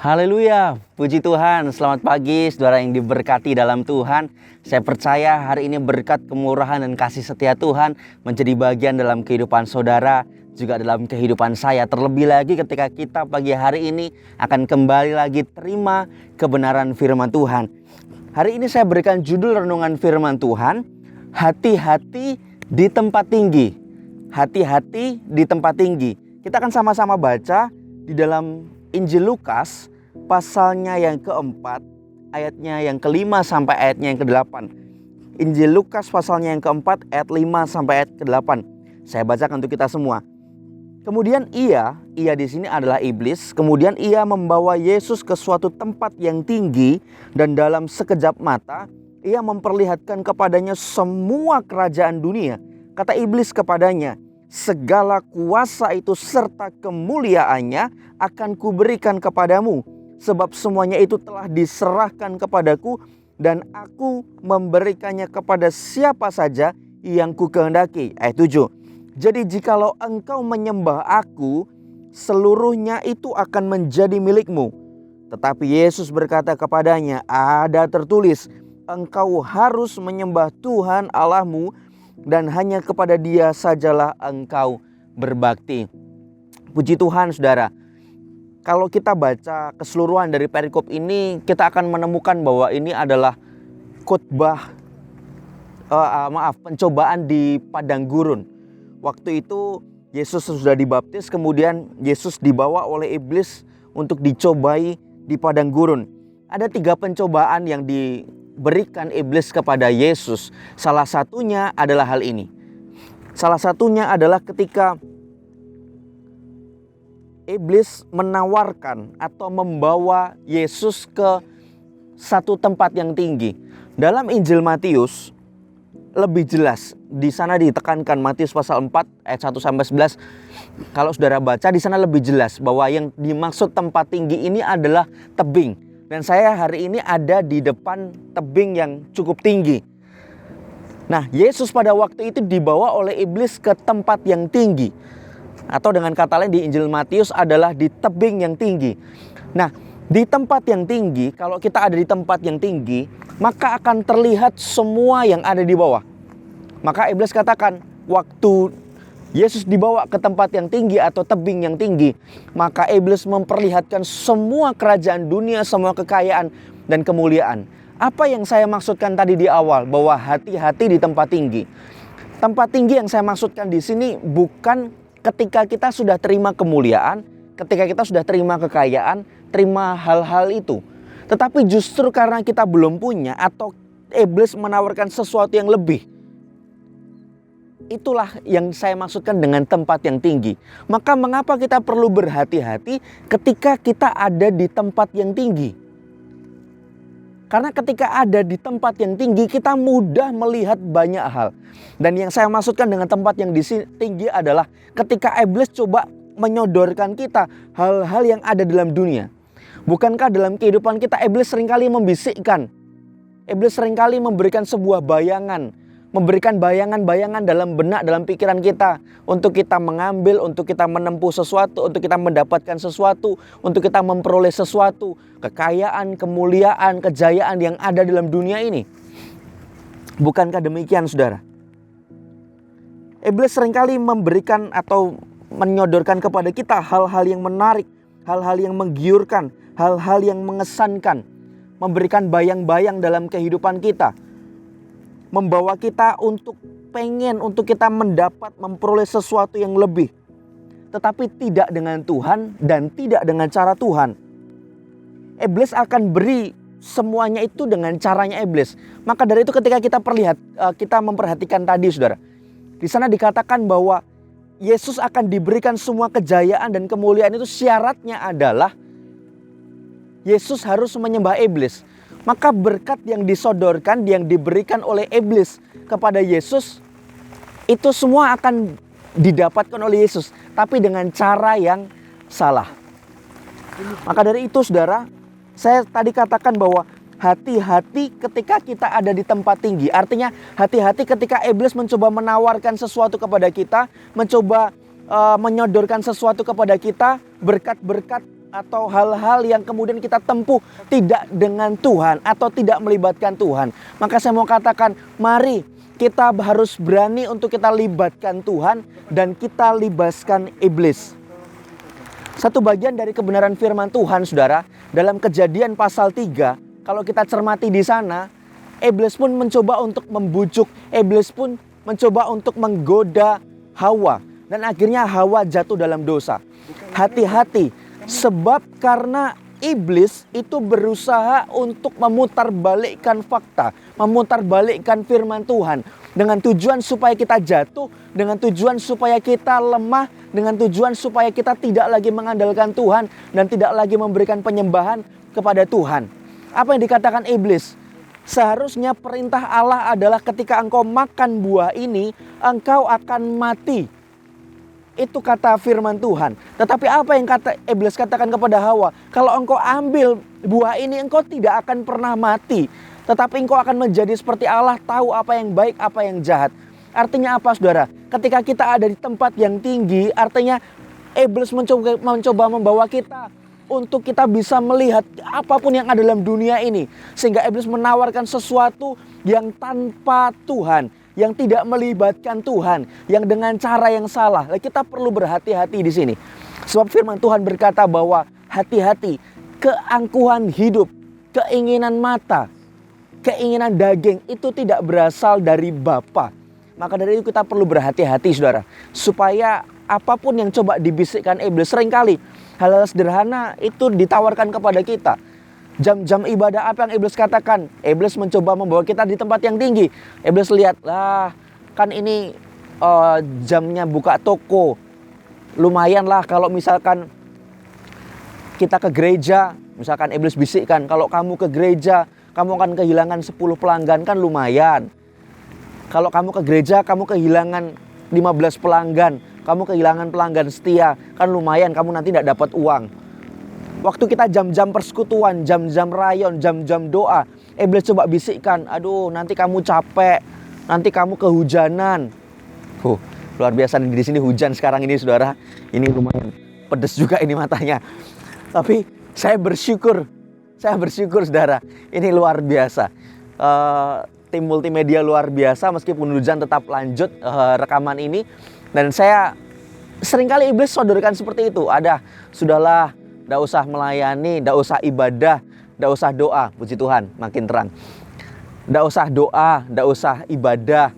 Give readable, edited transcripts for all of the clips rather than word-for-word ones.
Haleluya, puji Tuhan, selamat pagi saudara yang diberkati dalam Tuhan. Saya percaya hari ini berkat kemurahan dan kasih setia Tuhan menjadi bagian dalam kehidupan saudara, juga dalam kehidupan saya. Terlebih lagi ketika kita pagi hari ini akan kembali lagi terima kebenaran firman Tuhan. Hari ini saya berikan judul renungan firman Tuhan, hati-hati di tempat tinggi. Hati-hati di tempat tinggi. Kita akan sama-sama baca di dalam Injil Lukas pasalnya yang keempat, ayatnya yang kelima sampai ayatnya yang ke-8. Injil Lukas pasalnya yang keempat, ayat 5 sampai ayat ke-8. Saya bacakan untuk kita semua. Kemudian ia di sini adalah iblis. Kemudian ia membawa Yesus ke suatu tempat yang tinggi, dan dalam sekejap mata ia memperlihatkan kepadanya semua kerajaan dunia. Kata iblis kepadanya, segala kuasa itu serta kemuliaannya akan kuberikan kepadamu, sebab semuanya itu telah diserahkan kepadaku, dan aku memberikannya kepada siapa saja yang kukehendaki. Ayat 7. Jadi jikalau engkau menyembah aku, seluruhnya itu akan menjadi milikmu. Tetapi Yesus berkata kepadanya, ada tertulis, engkau harus menyembah Tuhan Allahmu, dan hanya kepada Dia sajalah engkau berbakti. Puji Tuhan saudara. Kalau kita baca keseluruhan dari perikop ini, kita akan menemukan bahwa ini adalah pencobaan di padang gurun. Waktu itu Yesus sudah dibaptis, kemudian Yesus dibawa oleh iblis untuk dicobai di padang gurun. Ada 3 pencobaan yang diberikan iblis kepada Yesus. Salah satunya adalah hal ini. Salah satunya adalah ketika iblis menawarkan atau membawa Yesus ke satu tempat yang tinggi. Dalam Injil Matius lebih jelas. Di sana ditekankan, Matius pasal 4 ayat 1 sampai 11. Kalau saudara baca di sana lebih jelas bahwa yang dimaksud tempat tinggi ini adalah tebing. Dan saya hari ini ada di depan tebing yang cukup tinggi. Nah, Yesus pada waktu itu dibawa oleh iblis ke tempat yang tinggi. Atau dengan kata lain di Injil Matius adalah di tebing yang tinggi. Nah, di tempat yang tinggi, kalau kita ada di tempat yang tinggi, maka akan terlihat semua yang ada di bawah. Maka iblis katakan, waktu Yesus dibawa ke tempat yang tinggi atau tebing yang tinggi, maka iblis memperlihatkan semua kerajaan dunia, semua kekayaan dan kemuliaan. Apa yang saya maksudkan tadi di awal, bahwa hati-hati di tempat tinggi. Tempat tinggi yang saya maksudkan di sini bukan ketika kita sudah terima kemuliaan, ketika kita sudah terima kekayaan, terima hal-hal itu. Tetapi justru karena kita belum punya atau iblis menawarkan sesuatu yang lebih. Itulah yang saya maksudkan dengan tempat yang tinggi. Maka mengapa kita perlu berhati-hati ketika kita ada di tempat yang tinggi? Karena ketika ada di tempat yang tinggi, kita mudah melihat banyak hal. Dan yang saya maksudkan dengan tempat yang tinggi adalah ketika iblis coba menyodorkan kita hal-hal yang ada dalam dunia. Bukankah dalam kehidupan kita iblis seringkali membisikkan? Iblis seringkali memberikan sebuah bayangan, memberikan bayangan-bayangan dalam benak, dalam pikiran kita, untuk kita mengambil, untuk kita menempuh sesuatu, untuk kita mendapatkan sesuatu, untuk kita memperoleh sesuatu, kekayaan, kemuliaan, kejayaan yang ada dalam dunia ini. Bukankah demikian saudara? Iblis seringkali memberikan atau menyodorkan kepada kita hal-hal yang menarik, hal-hal yang menggiurkan, hal-hal yang mengesankan, memberikan bayang-bayang dalam kehidupan kita, membawa kita untuk kita mendapat, memperoleh sesuatu yang lebih. Tetapi tidak dengan Tuhan dan tidak dengan cara Tuhan. Iblis akan beri semuanya itu dengan caranya iblis. Maka dari itu ketika kita memperhatikan tadi saudara, di sana dikatakan bahwa Yesus akan diberikan semua kejayaan dan kemuliaan itu, syaratnya adalah Yesus harus menyembah iblis. Maka berkat yang disodorkan, yang diberikan oleh iblis kepada Yesus, itu semua akan didapatkan oleh Yesus, tapi dengan cara yang salah. Maka dari itu saudara, saya tadi katakan bahwa hati-hati ketika kita ada di tempat tinggi. Artinya hati-hati ketika iblis mencoba menawarkan sesuatu kepada kita, mencoba menyodorkan sesuatu kepada kita, berkat-berkat atau hal-hal yang kemudian kita tempuh tidak dengan Tuhan atau tidak melibatkan Tuhan, maka saya mau katakan, mari kita harus berani untuk kita libatkan Tuhan dan kita libaskan iblis. Satu bagian dari kebenaran firman Tuhan, saudara, dalam Kejadian pasal 3, kalau kita cermati di sana, iblis pun mencoba untuk membujuk, iblis pun mencoba untuk menggoda Hawa, dan akhirnya Hawa jatuh dalam dosa. Hati-hati, sebab karena iblis itu berusaha untuk memutarbalikkan fakta, memutarbalikkan firman Tuhan, dengan tujuan supaya kita jatuh, dengan tujuan supaya kita lemah, dengan tujuan supaya kita tidak lagi mengandalkan Tuhan dan tidak lagi memberikan penyembahan kepada Tuhan. Apa yang dikatakan iblis? Seharusnya perintah Allah adalah ketika engkau makan buah ini, engkau akan mati. Itu kata firman Tuhan. Tetapi apa yang kata iblis katakan kepada Hawa? Kalau engkau ambil buah ini, engkau tidak akan pernah mati. Tetapi engkau akan menjadi seperti Allah, tahu apa yang baik, apa yang jahat. Artinya apa, saudara? Ketika kita ada di tempat yang tinggi, artinya iblis mencoba membawa kita untuk kita bisa melihat apapun yang ada dalam dunia ini. Sehingga iblis menawarkan sesuatu yang tanpa Tuhan, yang tidak melibatkan Tuhan, yang dengan cara yang salah. Kita perlu berhati-hati di sini. Sebab firman Tuhan berkata bahwa hati-hati, keangkuhan hidup, keinginan mata, keinginan daging itu tidak berasal dari Bapa. Maka dari itu kita perlu berhati-hati, saudara, supaya apapun yang coba dibisikkan iblis, seringkali hal-hal sederhana itu ditawarkan kepada kita. Jam-jam ibadah apa yang iblis katakan? Iblis mencoba membawa kita di tempat yang tinggi. Iblis lihat, lah kan ini jamnya buka toko. Lumayan lah kalau misalkan kita ke gereja. Misalkan iblis bisikkan, kalau kamu ke gereja, kamu akan kehilangan 10 pelanggan, kan lumayan. Kalau kamu ke gereja, kamu kehilangan 15 pelanggan. Kamu kehilangan pelanggan setia, kan lumayan, kamu nanti tidak dapat uang. Waktu kita jam-jam persekutuan, jam-jam rayon, jam-jam doa, iblis coba bisikkan, aduh nanti kamu capek, nanti kamu kehujanan. Luar biasa di sini hujan sekarang ini, saudara. Ini lumayan pedes juga ini matanya. Tapi saya bersyukur, saudara. Ini luar biasa. Tim multimedia luar biasa, meskipun hujan tetap lanjut rekaman ini. Dan saya seringkali iblis sodorkan seperti itu. Sudahlah, tidak usah melayani, tidak usah ibadah, tidak usah doa. Puji Tuhan, makin terang. Tidak usah doa, tidak usah ibadah.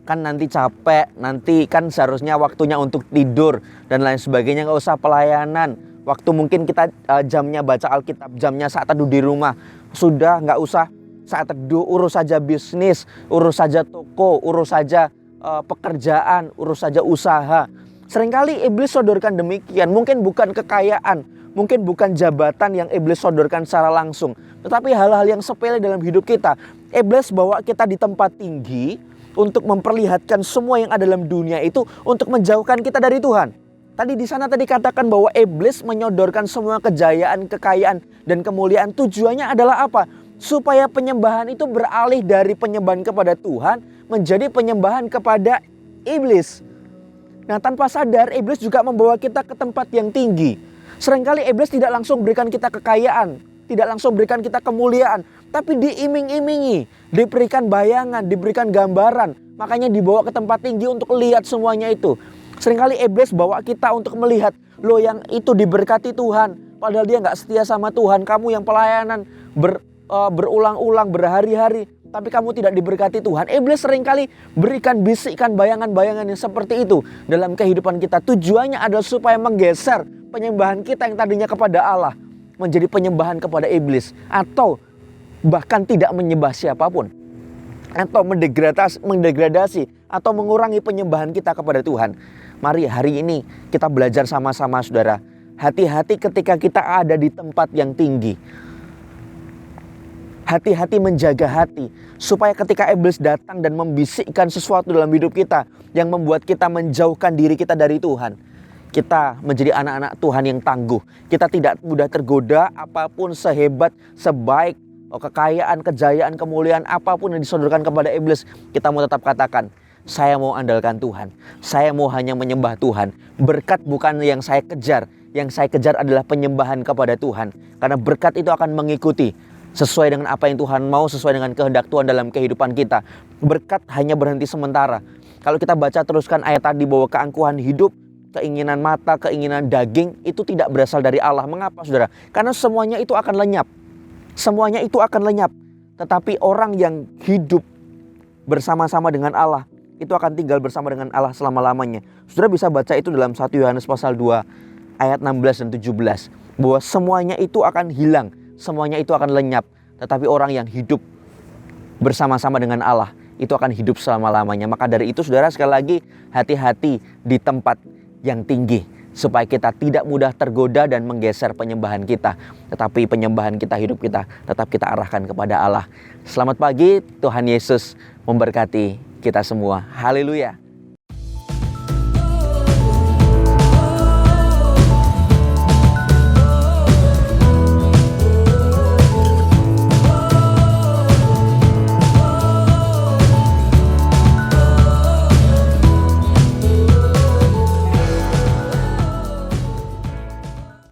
Kan nanti capek, nanti kan seharusnya waktunya untuk tidur dan lain sebagainya. Nggak usah pelayanan. Waktu mungkin kita jamnya baca Alkitab, jamnya saat teduh di rumah. Sudah, nggak usah saat teduh, urus saja bisnis, urus saja toko, urus saja pekerjaan, urus saja usaha. Seringkali iblis sodorkan demikian. Mungkin bukan kekayaan, mungkin bukan jabatan yang iblis sodorkan secara langsung, tetapi hal-hal yang sepele dalam hidup kita. Iblis bawa kita di tempat tinggi untuk memperlihatkan semua yang ada dalam dunia itu, untuk menjauhkan kita dari Tuhan. Tadi di sana katakan bahwa iblis menyodorkan semua kejayaan, kekayaan, dan kemuliaan. Tujuannya adalah apa? Supaya penyembahan itu beralih dari penyembahan kepada Tuhan menjadi penyembahan kepada iblis. Nah, tanpa sadar iblis juga membawa kita ke tempat yang tinggi. Seringkali iblis tidak langsung berikan kita kekayaan, tidak langsung berikan kita kemuliaan, tapi diiming-imingi, diberikan bayangan, diberikan gambaran. Makanya dibawa ke tempat tinggi untuk lihat semuanya itu. Seringkali iblis bawa kita untuk melihat, loh yang itu diberkati Tuhan, padahal dia nggak setia sama Tuhan. Kamu yang pelayanan berulang-ulang berhari-hari, tapi kamu tidak diberkati Tuhan. Iblis seringkali berikan bisikan bayangan-bayangan yang seperti itu dalam kehidupan kita. Tujuannya adalah supaya menggeser penyembahan kita yang tadinya kepada Allah menjadi penyembahan kepada iblis, atau bahkan tidak menyembah siapapun, atau mendegradasi atau mengurangi penyembahan kita kepada Tuhan. Mari hari ini kita belajar sama-sama, saudara. Hati-hati ketika kita ada di tempat yang tinggi. Hati-hati menjaga hati, supaya ketika iblis datang dan membisikkan sesuatu dalam hidup kita yang membuat kita menjauhkan diri kita dari Tuhan, kita menjadi anak-anak Tuhan yang tangguh. Kita tidak mudah tergoda, apapun sehebat, sebaik kekayaan, kejayaan, kemuliaan apapun yang disodorkan kepada iblis, kita mau tetap katakan, saya mau andalkan Tuhan, saya mau hanya menyembah Tuhan. Berkat bukan yang saya kejar, Yang saya kejar adalah penyembahan kepada Tuhan. Karena berkat itu akan mengikuti sesuai dengan apa yang Tuhan mau, sesuai dengan kehendak Tuhan dalam kehidupan kita. Berkat hanya berhenti sementara. Kalau kita baca teruskan ayat tadi bahwa keangkuhan hidup, keinginan mata, keinginan daging itu tidak berasal dari Allah. Mengapa saudara? Karena semuanya itu akan lenyap. Semuanya itu akan lenyap. Tetapi orang yang hidup bersama-sama dengan Allah, itu akan tinggal bersama dengan Allah selama-lamanya. Saudara bisa baca itu dalam 1 Yohanes pasal 2 ayat 16 dan 17. Bahwa semuanya itu akan hilang. Semuanya itu akan lenyap. Tetapi orang yang hidup bersama-sama dengan Allah itu akan hidup selama-lamanya. Maka dari itu saudara, sekali lagi hati-hati di tempat yang tinggi, supaya kita tidak mudah tergoda dan menggeser penyembahan kita. Tetapi penyembahan kita, hidup kita tetap kita arahkan kepada Allah. Selamat pagi, Tuhan Yesus memberkati kita semua. Haleluya.